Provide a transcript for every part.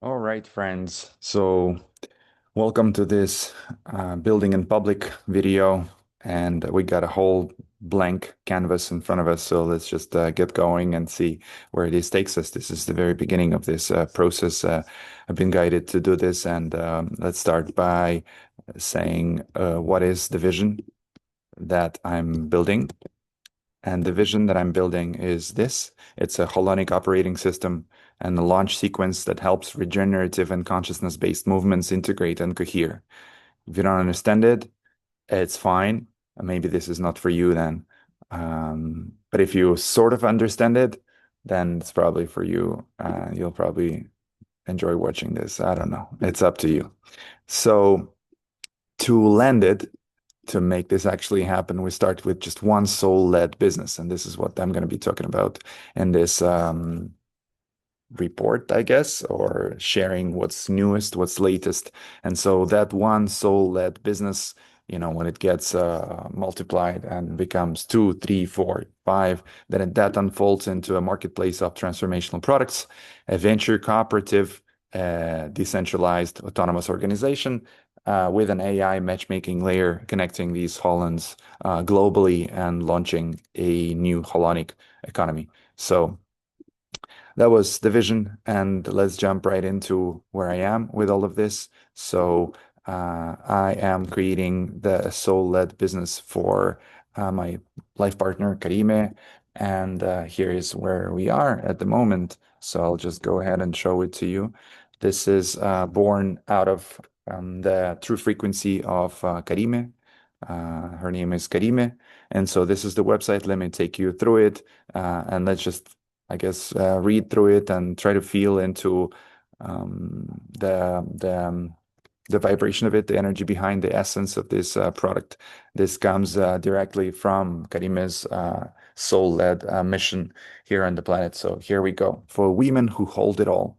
All right, friends. So, welcome to this building in public video. And we got a whole blank canvas in front of us. So, let's just get going and see where this takes us. This is the very beginning of this process. I've been guided to do this. And let's start by saying what is the vision that I'm building? And the vision that I'm building is this. It's a holonic operating system and a launch sequence that helps regenerative and consciousness-based movements integrate and cohere. If you don't understand it, it's fine. Maybe this is not for you then. But if you sort of understand it, then it's probably for you. You'll probably enjoy watching this. I don't know. It's up to you. So to land it, to make this actually happen, we start with just one soul-led business. And this is what I'm going to be talking about in this report, I guess, or sharing what's newest, what's latest. And so that one soul-led business, when it gets multiplied and becomes two, three, four, five, then that unfolds into a marketplace of transformational products, a venture cooperative, decentralized autonomous organization, with an AI matchmaking layer connecting these Hollands globally and launching a new Holonic economy. So that was the vision, and let's jump right into where I am with all of this. So I am creating the soul-led business for my life partner, Karime, and here is where we are at the moment. So I'll just go ahead and show it to you. This is born out of the true frequency of Karime. Her name is Karime. And so this is the website. Let me take you through it. And let's just, I guess, read through it and try to feel into the vibration of it, the energy behind the essence of this product. This comes directly from Karime's soul-led mission here on the planet. So here we go. For women who hold it all.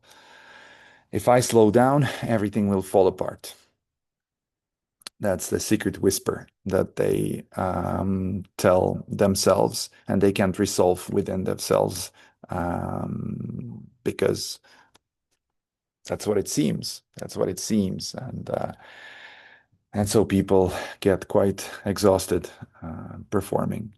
If I slow down, everything will fall apart. That's the secret whisper that they tell themselves, and they can't resolve within themselves because that's what it seems. That's what it seems, and so people get quite exhausted performing.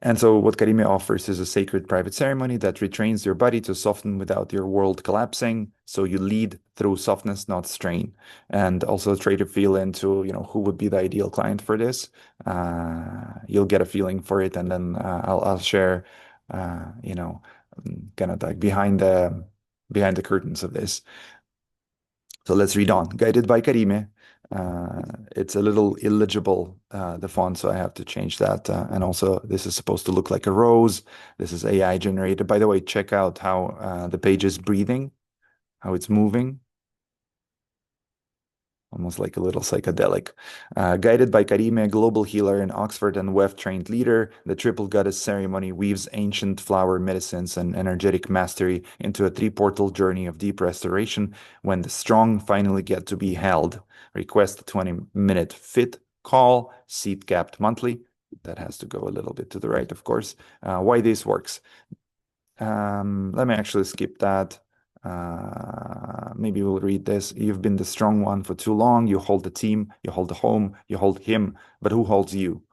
And so what Karime offers is a sacred private ceremony that retrains your body to soften without your world collapsing. So you lead through softness, not strain. And also try to feel into, who would be the ideal client for this. You'll get a feeling for it, and then I'll share, kind of like behind the curtains of this. So let's read on. Guided by Karime. It's a little illegible, the font, so I have to change that. And also, this is supposed to look like a rose. This is AI generated. By the way, check out how the page is breathing, how it's moving. Almost like a little psychedelic. Guided by Karime, a global healer and Oxford and WEF trained leader, the Triple Goddess ceremony weaves ancient flower medicines and energetic mastery into a three-portal journey of deep restoration when the strong finally get to be held. Request a 20-minute fit call, seat capped monthly. That has to go a little bit to the right, of course. Why this works. Let me actually skip that. Maybe we'll read this. You've been the strong one for too long. You hold the team, you hold the home, you hold him, but who holds you?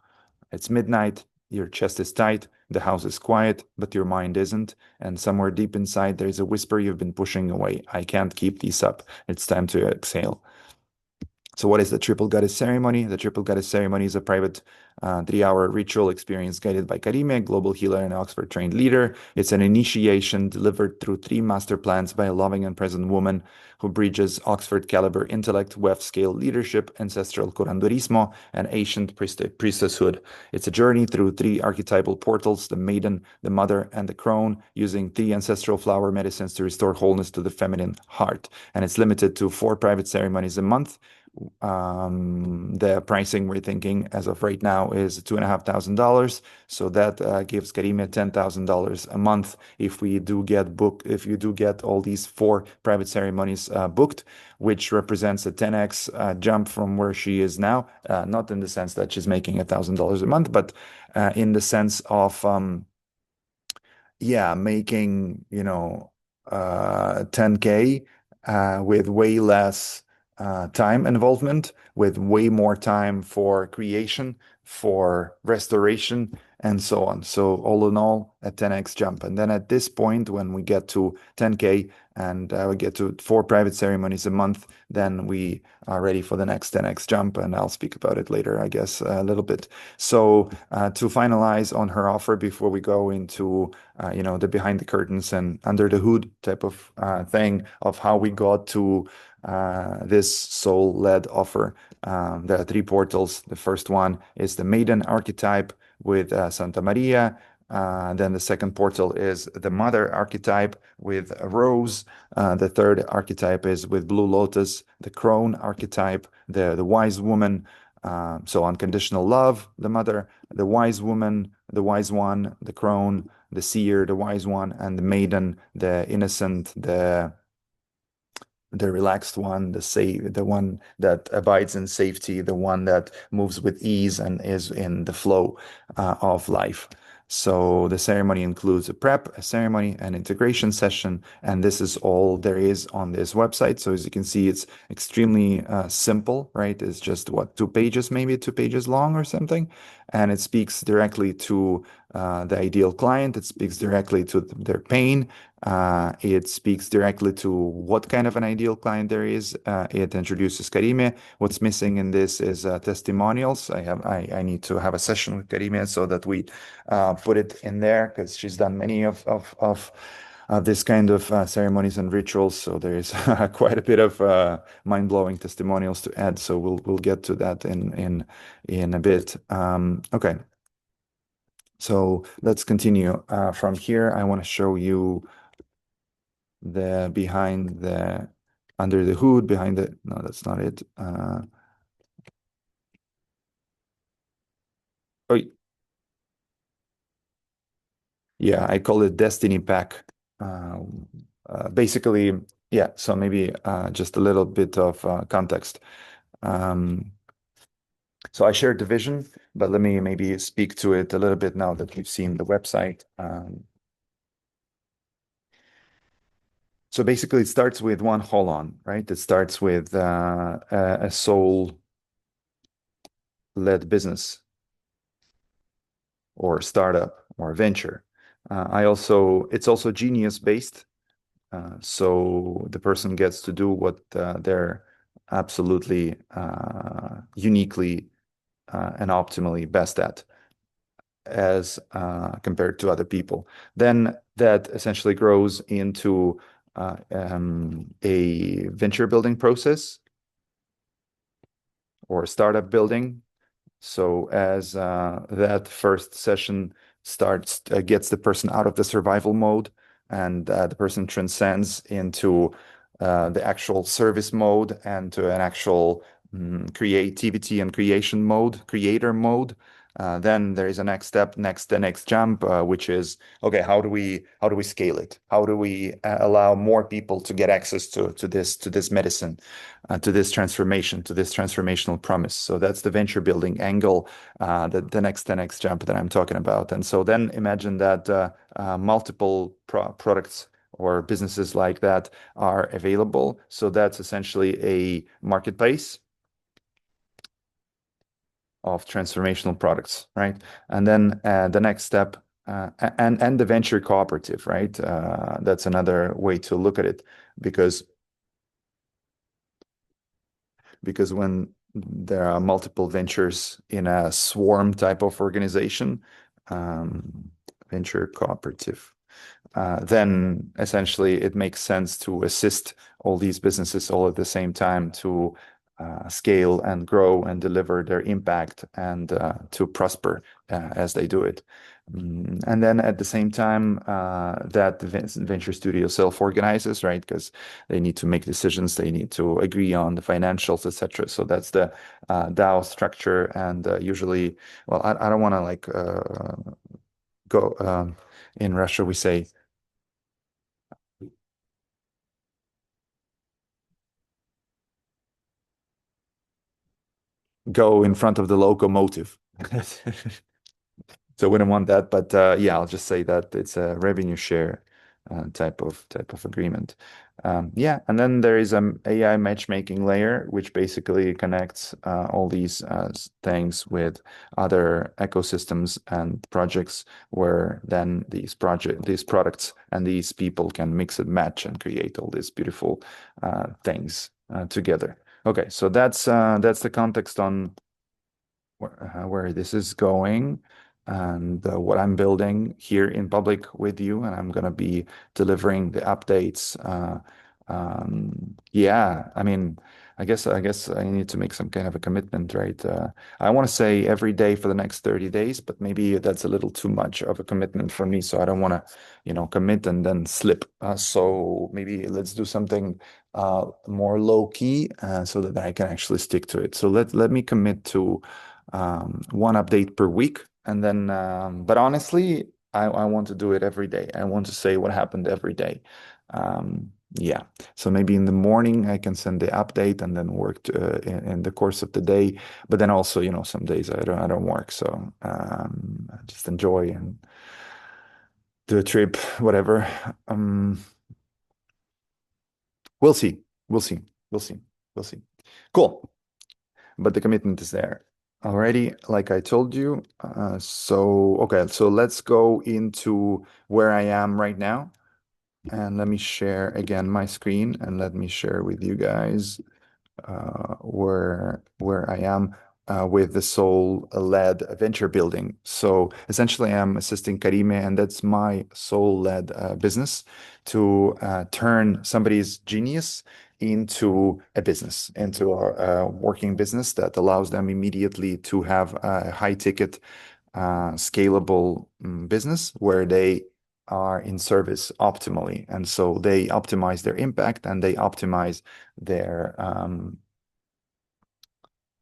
It's midnight, your chest is tight, the house is quiet, but your mind isn't. And somewhere deep inside, there's a whisper you've been pushing away. I can't keep these up. It's time to exhale. So what is the Triple Goddess ceremony? The Triple Goddess ceremony is a private 3-hour ritual experience guided by Karime, global healer and Oxford trained leader. It's an initiation delivered through 3 master plans by a loving and present woman who bridges Oxford caliber intellect, WEF scale leadership, ancestral curanderismo, and ancient priestesshood. It's a journey through 3 archetypal portals, the maiden, the mother, and the crone, using 3 ancestral flower medicines to restore wholeness to the feminine heart. And it's limited to 4 private ceremonies a month. The pricing we're thinking as of right now is $2,500. So that gives Karime $10,000 a month if we do get booked, if you do get all these 4 private ceremonies booked, which represents a 10x jump from where she is now. Not in the sense that she's making $1,000 a month, but in the sense of making 10K with way less time involvement, with way more time for creation, for restoration, and so on. So all in all, a 10x jump. And then at this point, when we get to 10K and we get to 4 private ceremonies a month, then we are ready for the next 10x jump. And I'll speak about it later, I guess, a little bit. So to finalize on her offer before we go into the behind the curtains and under the hood type of thing of how we got to this soul-led offer. There are three portals. The first one is the Maiden archetype with Santa Maria. Then the second portal is the Mother archetype with a Rose. The third archetype is with Blue Lotus, the Crone archetype, the Wise Woman. So unconditional love, the Mother, the Wise Woman, the Wise One, the Crone, the Seer, the Wise One, and the Maiden, the innocent, the relaxed one, the one that abides in safety, the one that moves with ease and is in the flow of life. So the ceremony includes a prep, a ceremony, an integration session, and this is all there is on this website. So as you can see, it's extremely simple, right? It's just what, 2 pages, maybe 2 pages long or something, and it speaks directly to the ideal client. It speaks directly to their pain. It speaks directly to what kind of an ideal client there is. It introduces Karime. What's missing in this is testimonials. I need to have a session with Karime so that we put it in there because she's done many of this kind of ceremonies and rituals. So there is quite a bit of mind-blowing testimonials to add. So we'll get to that in a bit. Okay. So let's continue. From here, I want to show you the behind the under the hood behind the no, that's not it. Oh yeah, I call it Destiny Pack. Uh, Basically, yeah. So maybe just a little bit of context. Um, so I shared the vision, but let me maybe speak to it a little bit now that we've seen the website. So basically, it starts with one hold-on, right? It starts with a soul-led business or startup or venture. It's also genius based. So the person gets to do what they're absolutely uniquely and optimally best at as compared to other people. Then that essentially grows into a venture building process or startup building. So as that first session starts, gets the person out of the survival mode, and the person transcends into the actual service mode and to an actual creativity and creation mode, creator mode. Then there is a next step, the next jump, which is okay. How do we scale it? How do we allow more people to get access to this medicine, to this transformation, to this transformational promise? So that's the venture building angle, the next 10x jump that I'm talking about. And so then imagine that multiple products or businesses like that are available. So that's essentially a marketplace of transformational products, right? And then the next step, and the venture cooperative, right? That's another way to look at it because when there are multiple ventures in a swarm type of organization, um, venture cooperative, then essentially it makes sense to assist all these businesses all at the same time to scale and grow and deliver their impact and to prosper as they do it. And then at the same time, that the venture studio self-organizes, right? Because they need to make decisions, they need to agree on the financials, etc. So that's the DAO structure. And usually, well, I don't want to like go. In Russia, we say go in front of the locomotive. So we don't want that, but yeah, I'll just say that it's a revenue share type of agreement. Yeah, and then there is an AI matchmaking layer, which basically connects all these things with other ecosystems and projects, where then these products, and these people can mix and match and create all these beautiful things together. Okay, so that's the context on where this is going and what I'm building here in public with you, and I'm gonna be delivering the updates. Yeah, I mean, I guess I need to make some kind of a commitment, right? I want to say every day for the next 30 days, but maybe that's a little too much of a commitment for me. So I don't want to, commit and then slip. So maybe let's do something more low key so that I can actually stick to it. So let me commit to one update per week. And then, but honestly, I want to do it every day. I want to say what happened every day. Yeah. So maybe in the morning I can send the update and then work in the course of the day. But then also, some days I don't work. So I just enjoy and do a trip, whatever. Um, we'll see. We'll see. We'll see. We'll see. Cool. But the commitment is there already, like I told you. Okay, so let's go into where I am right now. And let me share again my screen and let me share with you guys where I am with the soul-led venture building. So essentially, I'm assisting Karime, and that's my soul-led business to turn somebody's genius into a business, into a working business that allows them immediately to have a high-ticket, scalable business where they are in service optimally. And so they optimize their impact and they optimize their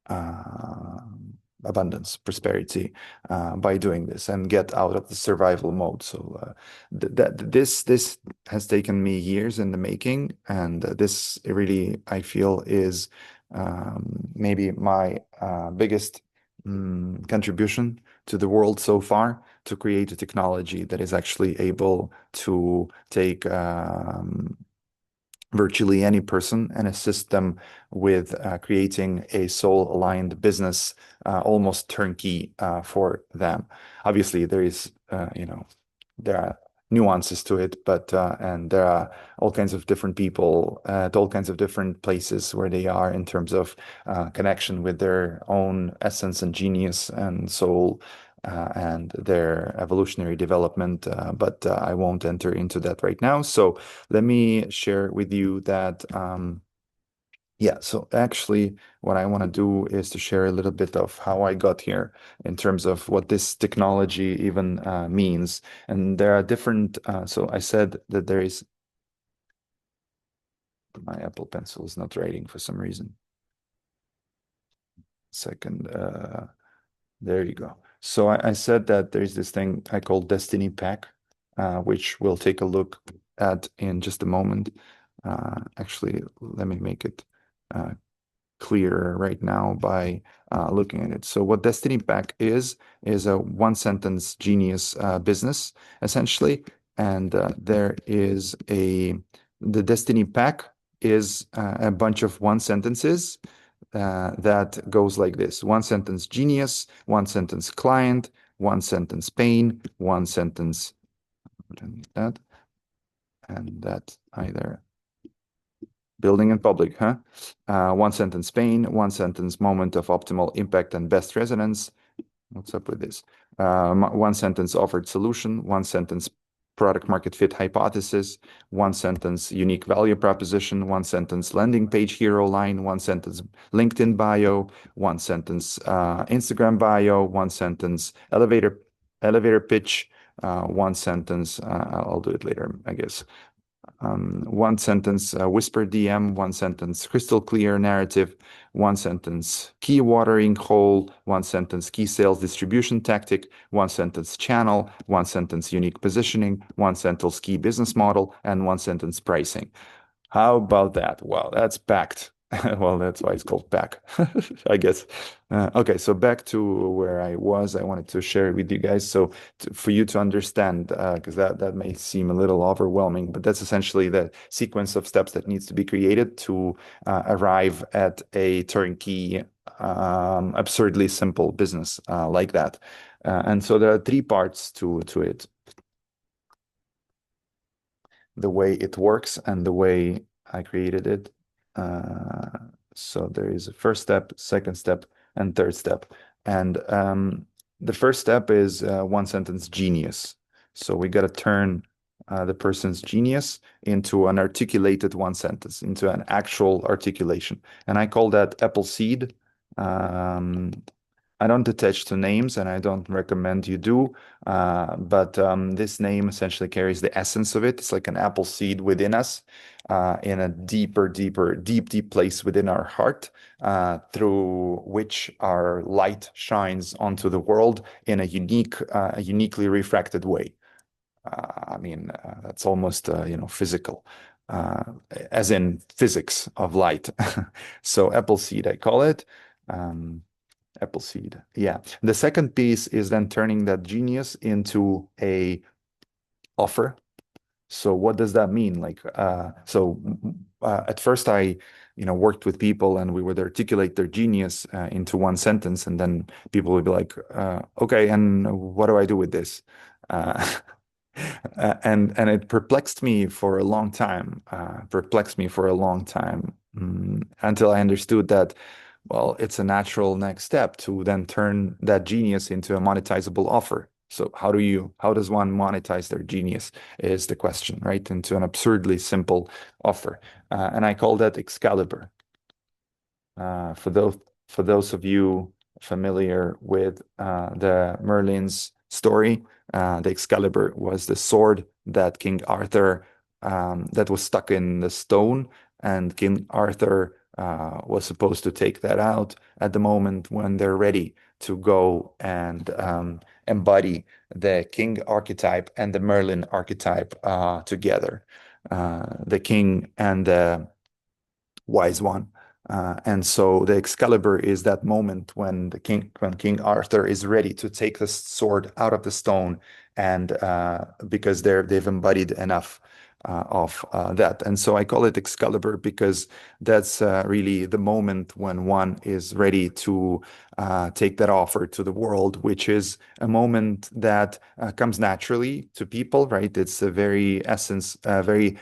uh, abundance, prosperity by doing this and get out of the survival mode. So this has taken me years in the making, and this really I feel is maybe my biggest contribution to the world so far, to create a technology that is actually able to take virtually any person and assist them with creating a soul-aligned business, almost turnkey for them. Obviously, there are nuances to it, but and there are all kinds of different people at all kinds of different places where they are in terms of connection with their own essence and genius and soul. And their evolutionary development, but I won't enter into that right now. So let me share with you that, yeah, so actually, what I want to do is to share a little bit of how I got here in terms of what this technology even means. And there are different, so I said that there is, my Apple Pencil is not writing for some reason. Second, there you go. So I said that there's this thing I call Destiny Pack, which we'll take a look at in just a moment. Actually, let me make it clearer right now by looking at it. So what Destiny Pack is a one sentence genius business essentially, and the Destiny Pack is a bunch of one sentences that goes like this: one sentence genius, one sentence client, one sentence pain, one sentence that, and that either building in public, huh? One sentence pain, one sentence moment of optimal impact and best resonance. What's up with this? One sentence offered solution, one sentence product market fit hypothesis, one sentence unique value proposition, one sentence landing page hero line, one sentence LinkedIn bio, one sentence Instagram bio, one sentence elevator pitch, one sentence, I'll do it later, I guess. One sentence whisper DM, one sentence crystal clear narrative, one sentence key watering hole, one sentence key sales distribution tactic, one sentence channel, one sentence unique positioning, one sentence key business model, and one sentence pricing. How about that? Wow, that's packed. Well, that's why it's called back, I guess. Okay, so back to where I was, I wanted to share it with you guys. So for you to understand, because that may seem a little overwhelming, but that's essentially the sequence of steps that needs to be created to arrive at a turnkey, absurdly simple business like that. And so there are three parts to it: the way it works and the way I created it. Uh, so there is a first step, second step, and third step. And the first step is one sentence genius. So we got to turn the person's genius into an articulated one sentence, into an actual articulation. And I call that apple seed. Um, I don't attach to names, and I don't recommend you do. But this name essentially carries the essence of it. It's like an apple seed within us, in a deep place within our heart, through which our light shines onto the world in a uniquely refracted way. That's almost physical, uh, as in physics of light. So apple seed, I call it. Um, Appleseed. Yeah. The second piece is then turning that genius into a offer. So what does that mean? At first worked with people and we would articulate their genius into one sentence, and then people would be like, okay, and what do I do with this? Uh, and it perplexed me for a long time, until I understood that, well, it's a natural next step to then turn that genius into a monetizable offer. So how does one monetize their genius is the question, right? Into an absurdly simple offer. And I call that Excalibur. For those of you familiar with the Merlin's story, the Excalibur was the sword that King Arthur that was stuck in the stone, and King Arthur was supposed to take that out at the moment when they're ready to go and embody the king archetype and the Merlin archetype together. The king and the wise one. And so the Excalibur is that moment when King Arthur is ready to take the sword out of the stone, and because they've embodied enough of that. And so I call it Excalibur because that's really the moment when one is ready to take that offer to the world, which is a moment that comes naturally to people, right? It's a very essence, very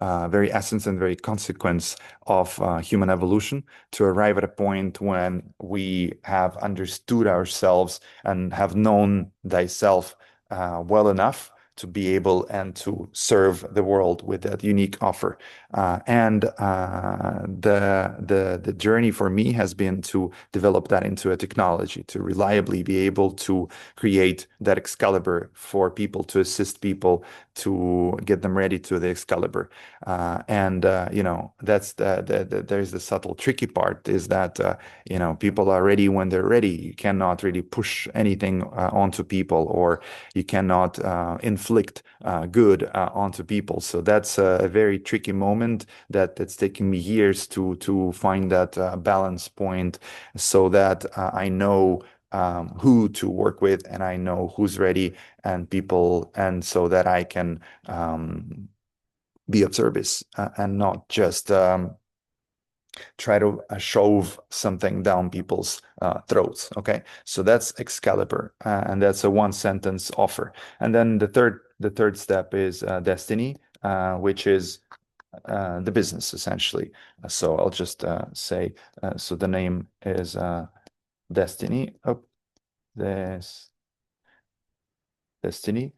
essence and very consequence of human evolution to arrive at a point when we have understood ourselves and have known thyself well enough to be able and to serve the world with that unique offer. And the journey for me has been to develop that into a technology to reliably be able to create that Excalibur for people, to assist people to get them ready to the Excalibur. And that's there's the subtle tricky part is that people are ready when they're ready. You cannot really push anything onto people, or you cannot inflict good onto people. So that's a very tricky moment that's taken me years to find that balance point, so that I know who to work with and I know who's ready and people, and so that I can be of service and not just try to shove something down people's throats. Okay, so that's Excalibur, and that's a one sentence offer. And then the third step is Destiny, which is the business essentially. So I'll just say, so the name is Destiny. Oh, this Destiny.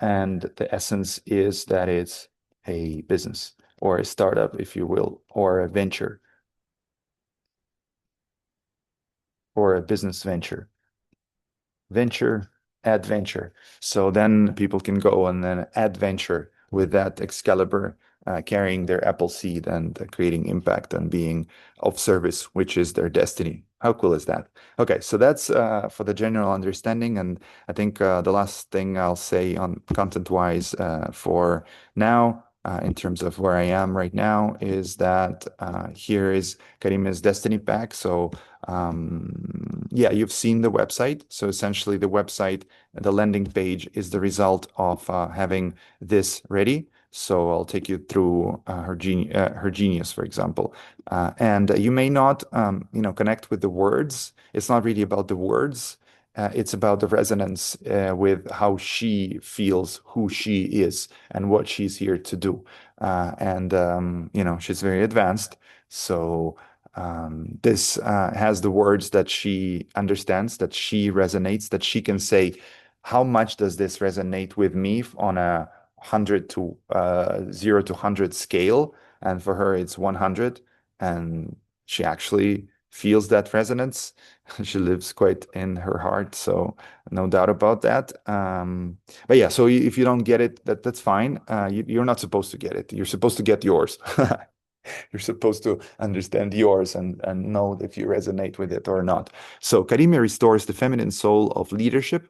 And the essence is that it's a business or a startup, if you will, or a venture or a business venture. Venture, adventure. So then people can go on an adventure with that Excalibur, carrying their apple seed and creating impact and being of service, which is their destiny. How cool is that? Okay, so that's for the general understanding. And I think the last thing I'll say on content-wise for now in terms of where I am right now is that here is Karime's Destiny Pack. So yeah, you've seen the website. So essentially, the website, the landing page is the result of having this ready. So I'll take you through her genius, for example, and you may not, connect with the words. It's not really about the words. It's about the resonance with how she feels, who she is, and what she's here to do. And she's very advanced. So this has the words that she understands, that she resonates, that she can say, how much does this resonate with me on a 100 to 0 to 100 scale? And for her, it's 100. And she actually feels that resonance. She lives quite in her heart, so no doubt about that. But yeah, so if you don't get it, that's fine. You're not supposed to get it. You're supposed to get yours. You're supposed to understand yours and know if you resonate with it or not. So Karime restores the feminine soul of leadership,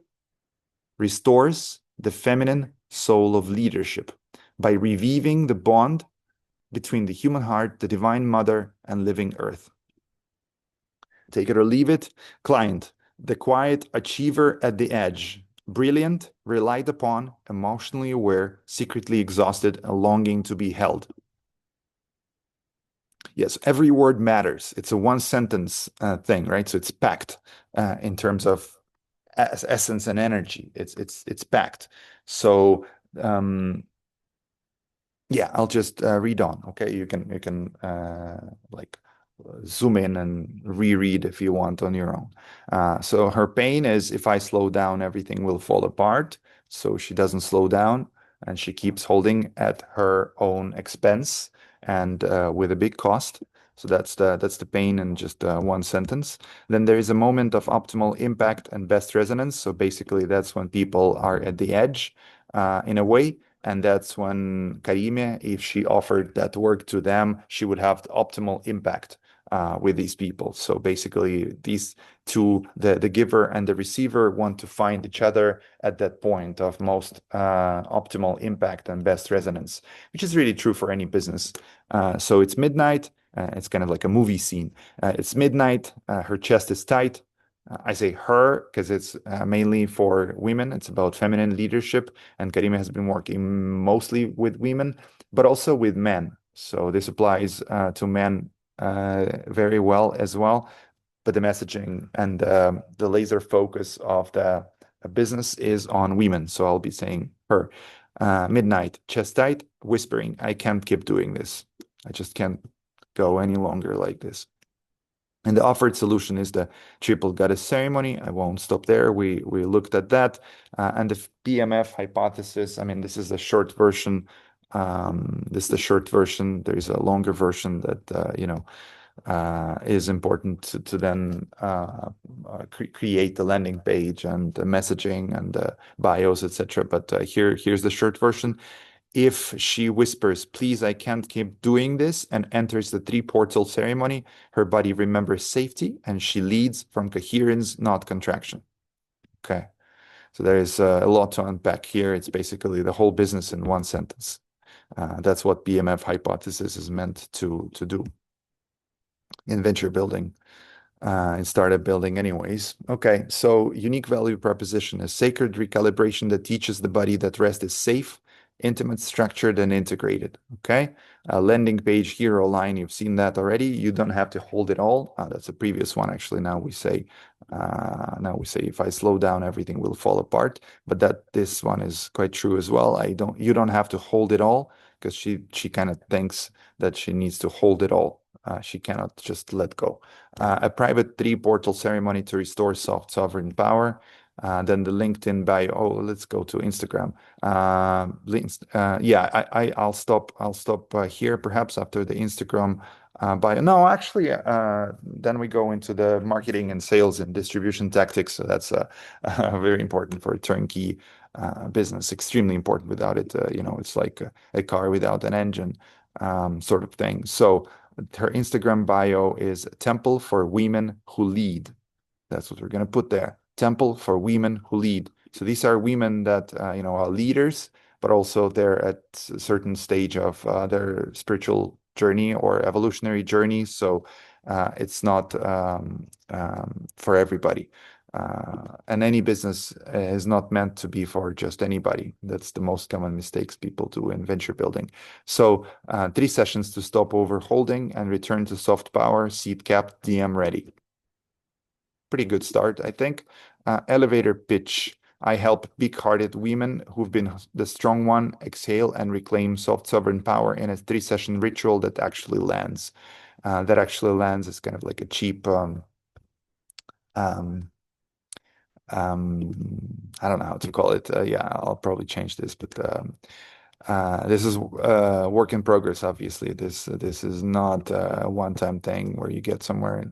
restores the feminine soul of leadership by reviving the bond between the human heart, the divine mother, and living earth. Take it or leave it. Client, the quiet achiever at the edge, brilliant, relied upon, emotionally aware, secretly exhausted, and longing to be held. Yes, every word matters. It's a one sentence thing, right? So it's packed in terms of essence and energy. It's packed. So yeah, I'll just read on. Okay, you can like zoom in and reread if you want on your own. So her pain is if I slow down, everything will fall apart. So she doesn't slow down and she keeps holding at her own expense and with a big cost. So that's the pain in just one sentence. Then there is a moment of optimal impact and best resonance. So basically, that's when people are at the edge in a way. And that's when Karime, if she offered that work to them, she would have the optimal impact with these people. So basically, these two, the giver and the receiver, want to find each other at that point of most optimal impact and best resonance, which is really true for any business. So it's midnight. It's kind of like a movie scene. It's midnight. Her chest is tight. I say her because it's mainly for women. It's about feminine leadership, and Karima has been working mostly with women, but also with men. So this applies to men very well as well. But the messaging and the laser focus of the business is on women. So I'll be saying her. Midnight, chest tight, whispering, I can't keep doing this. I just can't go any longer like this. And the offered solution is the triple goddess ceremony. I won't stop there. We looked at that. And the PMF hypothesis, I mean, this is the short version. This is the short version. There's a longer version that, is important to then create the landing page and the messaging and the bios, etc. But here's the short version. If she whispers, please, I can't keep doing this, and enters the three portal ceremony, her body remembers safety and she leads from coherence, not contraction. Okay. So there is a lot to unpack here. It's basically the whole business in one sentence. That's what BMF hypothesis is meant to do in venture building and startup building anyways. Okay, so unique value proposition is sacred recalibration that teaches the body that rest is safe, intimate, structured, and integrated. Okay, landing page hero line, you've seen that already. You don't have to hold it all. That's a previous one actually. Now we say if I slow down, everything will fall apart. But this one is quite true as well. You don't have to hold it all because she kind of thinks that she needs to hold it all. She cannot just let go. A private three portal ceremony to restore soft sovereign power. Then the LinkedIn bio. Oh, let's go to Instagram. Yeah, I'll stop. I'll stop here. Perhaps after the Instagram bio. No, actually, then we go into the marketing and sales and distribution tactics. So that's very important for a turnkey business. Extremely important. Without it, it's like a car without an engine, sort of thing. So her Instagram bio is Temple for Women Who Lead. That's what we're going to put there. Temple for Women Who Lead. So these are women that, are leaders, but also they're at a certain stage of their spiritual journey or evolutionary journey. So it's not for everybody. And any business is not meant to be for just anybody. That's the most common mistakes people do in venture building. So 3 sessions to stop overholding and return to soft power, seat capped, DM ready. Pretty good start, I think. Elevator pitch. I help big-hearted women who've been the strong one exhale and reclaim soft sovereign power in a 3 session ritual that actually lands. That actually lands is kind of like a cheap um, um, I don't know how to call it. Yeah, I'll probably change this, but this is work in progress. Obviously, this is not a one-time thing where you get somewhere.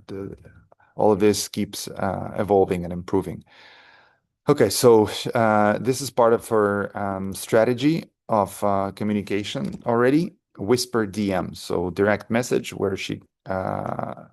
All of this keeps evolving and improving. Okay, so this is part of her strategy of communication already. Whisper DM, so direct message where she uh,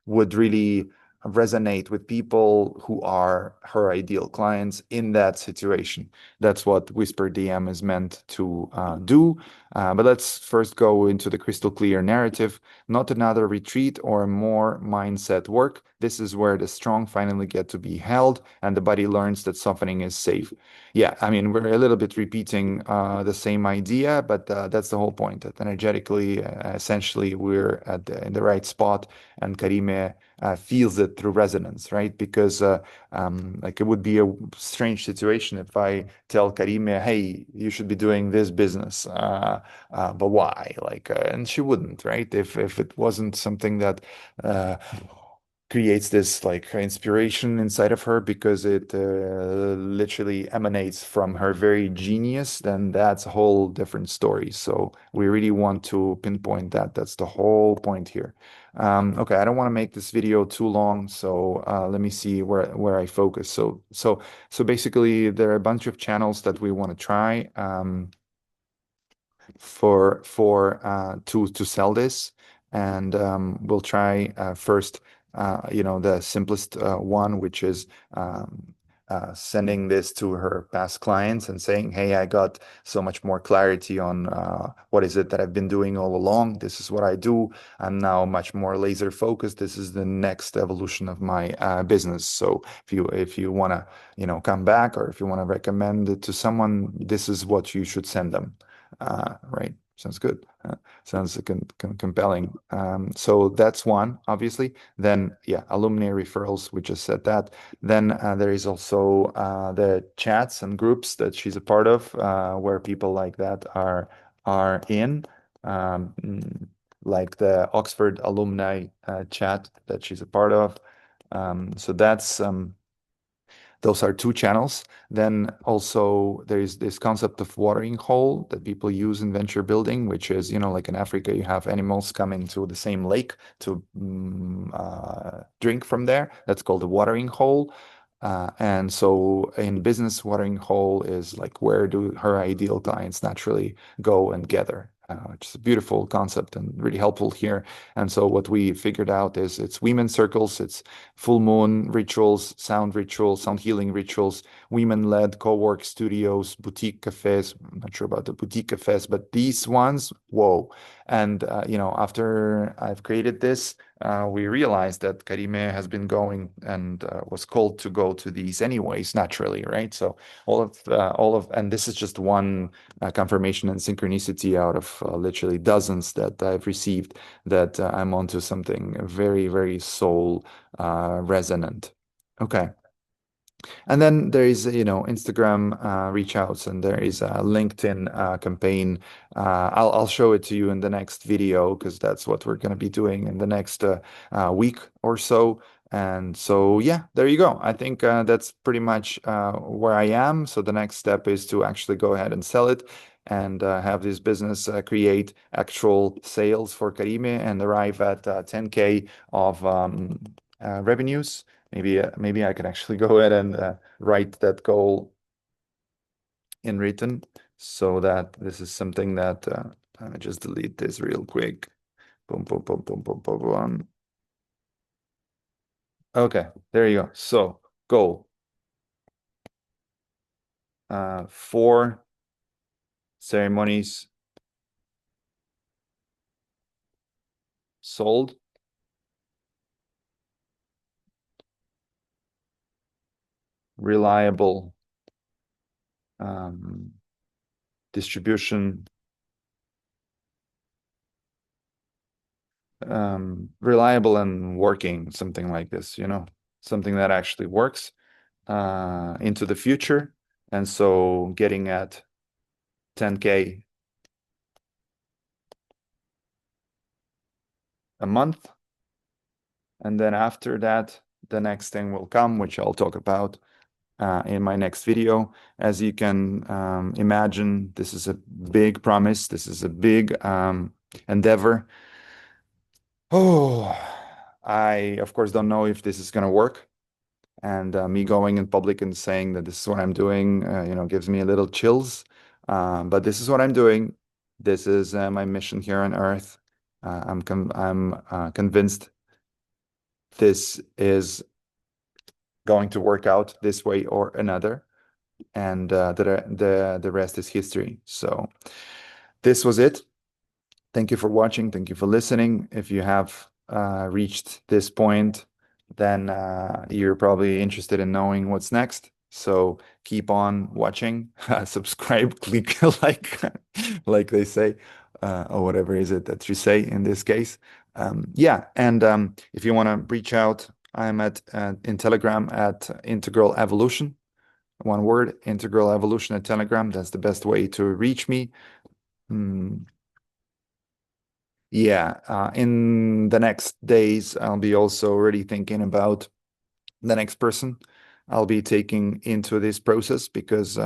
would really resonate with people who are her ideal clients in that situation. That's what Whisper DM is meant to do. But let's first go into the crystal clear narrative. Not another retreat or more mindset work. This is where the strong finally get to be held and the body learns that softening is safe. Yeah, I mean, we're a little bit repeating the same idea, but that's the whole point. That energetically, essentially, we're in the right spot, and Karime feels it through resonance, right? Because like it would be a strange situation if I tell Karime, "Hey, you should be doing this business," but why? Like, and she wouldn't, right? If it wasn't something that creates this like inspiration inside of her because it literally emanates from her very genius, then that's a whole different story. So we really want to pinpoint that. That's the whole point here. Okay, I don't want to make this video too long, so let me see where I focus. So basically, there are a bunch of channels that we want to try. For to sell this, and we'll try first, the simplest one, which is sending this to her past clients and saying, "Hey, I got so much more clarity on what is it that I've been doing all along. This is what I do. I'm now much more laser focused. This is the next evolution of my business. So if you want to, come back, or if you want to recommend it to someone, this is what you should send them." Right. Sounds good. Sounds compelling. So that's one, obviously. Then, yeah, alumni referrals. We just said that. Then there is also the chats and groups that she's a part of, where people like that are in, like the Oxford alumni chat that she's a part of. So that's those are two channels. Then also there is this concept of watering hole that people use in venture building, which is, like in Africa, you have animals coming to the same lake to drink from there. That's called a watering hole. And so in business, watering hole is like where do her ideal clients naturally go and gather, which is a beautiful concept and really helpful here. And so what we figured out is it's women circles, it's full moon rituals, sound healing rituals, women-led co-work studios, boutique cafes. I'm not sure about the boutique cafes, but these ones, whoa. And after I've created this, we realized that Karime has been going and was called to go to these anyways, naturally, right? So and this is just one confirmation and synchronicity out of literally dozens that I've received, that I'm onto something very, very soul resonant. Okay. And then there is, Instagram reach outs, and there is a LinkedIn campaign. I'll show it to you in the next video because that's what we're going to be doing in the next week or so. And so, yeah, there you go. I think that's pretty much where I am. So the next step is to actually go ahead and sell it and have this business create actual sales for Karime and arrive at 10K of revenues. Maybe I can actually go ahead and write that goal in written so that this is something that just delete this real quick. Boom, boom, boom, boom, boom, boom, boom. Okay, there you go. So goal 4 ceremonies sold, reliable um, distribution, reliable and working, something like this, something that actually works into the future. And so getting at 10K a month. And then after that, the next thing will come, which I'll talk about in my next video. As you can imagine, this is a big promise. This is a big endeavor. Oh, I, of course, don't know if this is going to work. And me going in public and saying that this is what I'm doing, gives me a little chills. But this is what I'm doing. This is my mission here on Earth. I'm convinced this is going to work out this way or another, and the rest is history. So this was it. Thank you for watching. Thank you for listening. If you have reached this point, then you're probably interested in knowing what's next. So keep on watching, subscribe, click like they say, or whatever is it that you say in this case. Yeah, and if you want to reach out, I'm at in Telegram at Integral Evolution. One word, Integral Evolution at Telegram. That's the best way to reach me. Mm, yeah, in the next days, I'll be also already thinking about the next person I'll be taking into this process because,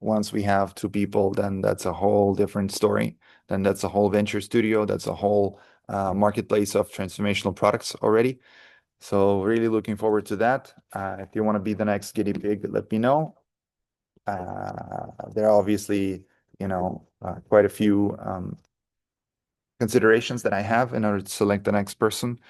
once we have two people, then that's a whole different story. Then that's a whole venture studio. That's a whole marketplace of transformational products already. So really looking forward to that. If you want to be the next guinea pig, let me know. There are obviously, quite a few considerations that I have in order to select the next person,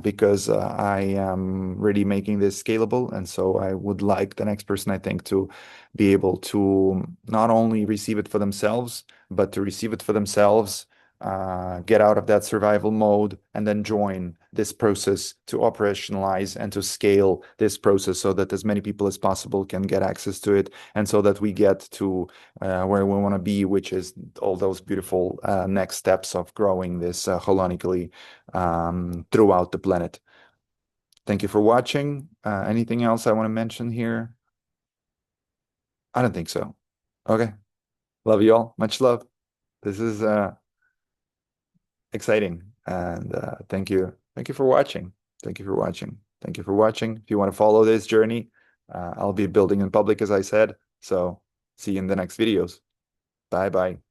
because I am really making this scalable. And so I would like the next person, I think, to be able to not only receive it for themselves, but to receive it for themselves, get out of that survival mode, and then join this process to operationalize and to scale this process so that as many people as possible can get access to it, and so that we get to where we want to be, which is all those beautiful next steps of growing this holonically throughout the planet. Thank you for watching. Anything else I want to mention here? I don't think so. Okay. Love you all. Much love. This is exciting. And thank you. Thank you for watching. Thank you for watching. Thank you for watching. If you want to follow this journey, I'll be building in public, as I said. So see you in the next videos. Bye bye.